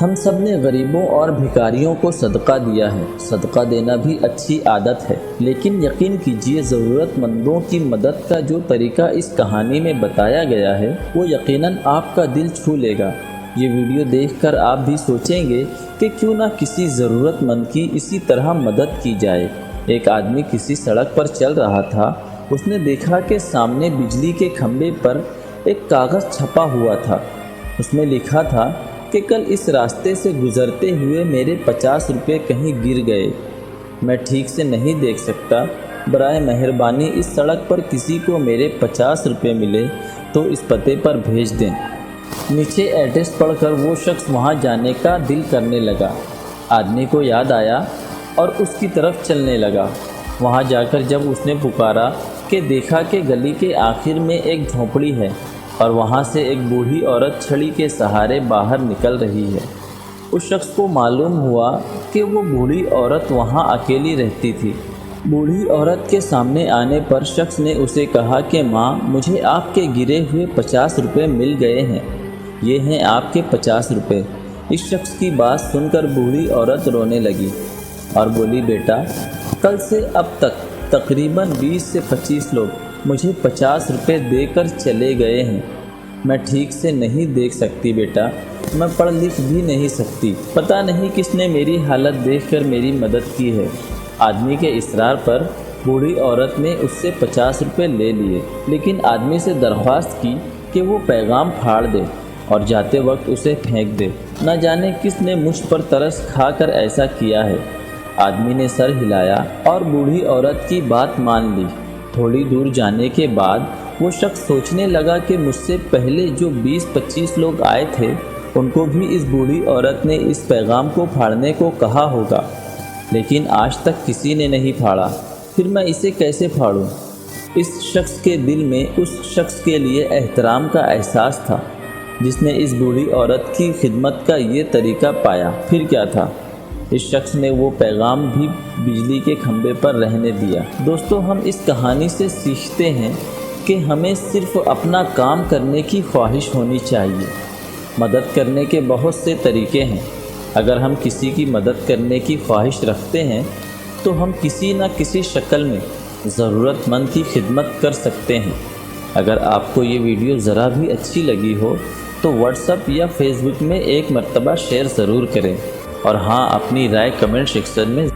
ہم سب نے غریبوں اور بھکاریوں کو صدقہ دیا ہے۔ صدقہ دینا بھی اچھی عادت ہے، لیکن یقین کیجئے ضرورت مندوں کی مدد کا جو طریقہ اس کہانی میں بتایا گیا ہے وہ یقیناً آپ کا دل چھو لے گا۔ یہ ویڈیو دیکھ کر آپ بھی سوچیں گے کہ کیوں نہ کسی ضرورت مند کی اسی طرح مدد کی جائے۔ ایک آدمی کسی سڑک پر چل رہا تھا۔ اس نے دیکھا کہ سامنے بجلی کے کھمبے پر ایک کاغذ چھپا ہوا تھا۔ اس میں لکھا تھا کہ کل اس راستے سے گزرتے ہوئے میرے 50 روپے کہیں گر گئے، میں ٹھیک سے نہیں دیکھ سکتا، برائے مہربانی اس سڑک پر کسی کو میرے 50 روپے ملے تو اس پتے پر بھیج دیں۔ نیچے ایڈریس پڑھ کر وہ شخص وہاں جانے کا دل کرنے لگا۔ آدمی کو یاد آیا اور اس کی طرف چلنے لگا۔ وہاں جا کر جب اس نے پکارا کہ دیکھا کہ گلی کے آخر میں ایک جھونپڑی ہے اور وہاں سے ایک بوڑھی عورت چھڑی کے سہارے باہر نکل رہی ہے۔ اس شخص کو معلوم ہوا کہ وہ بوڑھی عورت وہاں اکیلی رہتی تھی۔ بوڑھی عورت کے سامنے آنے پر شخص نے اسے کہا کہ ماں، مجھے آپ کے گرے ہوئے 50 روپے مل گئے ہیں، یہ ہیں آپ کے 50 روپے۔ اس شخص کی بات سن کر بوڑھی عورت رونے لگی اور بولی، بیٹا، کل سے اب تک تقریباً 20 سے 25 لوگ مجھے 50 روپے دے کر چلے گئے ہیں۔ میں ٹھیک سے نہیں دیکھ سکتی بیٹا، میں پڑھ لکھ بھی نہیں سکتی، پتہ نہیں کس نے میری حالت دیکھ کر میری مدد کی ہے۔ آدمی کے اصرار پر بوڑھی عورت نے اس سے 50 روپے لے لیے، لیکن آدمی سے درخواست کی کہ وہ پیغام پھاڑ دے اور جاتے وقت اسے پھینک دے۔ نہ جانے کس نے مجھ پر ترس کھا کر ایسا کیا ہے۔ آدمی نے سر ہلایا اور بوڑھی عورت کی بات مان لی۔ تھوڑی دور جانے کے بعد وہ شخص سوچنے لگا کہ مجھ سے پہلے جو 20-25 لوگ آئے تھے ان کو بھی اس بوڑھی عورت نے اس پیغام کو پھاڑنے کو کہا ہوگا، لیکن آج تک کسی نے نہیں پھاڑا، پھر میں اسے کیسے پھاڑوں؟ اس شخص کے دل میں اس شخص کے لیے احترام کا احساس تھا جس نے اس بوڑھی عورت کی خدمت کا یہ طریقہ پایا۔ پھر کیا تھا، اس شخص نے وہ پیغام بھی بجلی کے کھمبے پر رہنے دیا۔ دوستو، ہم اس کہانی سے سیکھتے ہیں کہ ہمیں صرف اپنا کام کرنے کی خواہش ہونی چاہیے۔ مدد کرنے کے بہت سے طریقے ہیں۔ اگر ہم کسی کی مدد کرنے کی خواہش رکھتے ہیں تو ہم کسی نہ کسی شکل میں ضرورت مند کی خدمت کر سکتے ہیں۔ اگر آپ کو یہ ویڈیو ذرا بھی اچھی لگی ہو تو واٹس ایپ یا فیس بک میں ایک مرتبہ شیئر ضرور کریں، اور ہاں، اپنی رائے کمنٹ سیکشن میں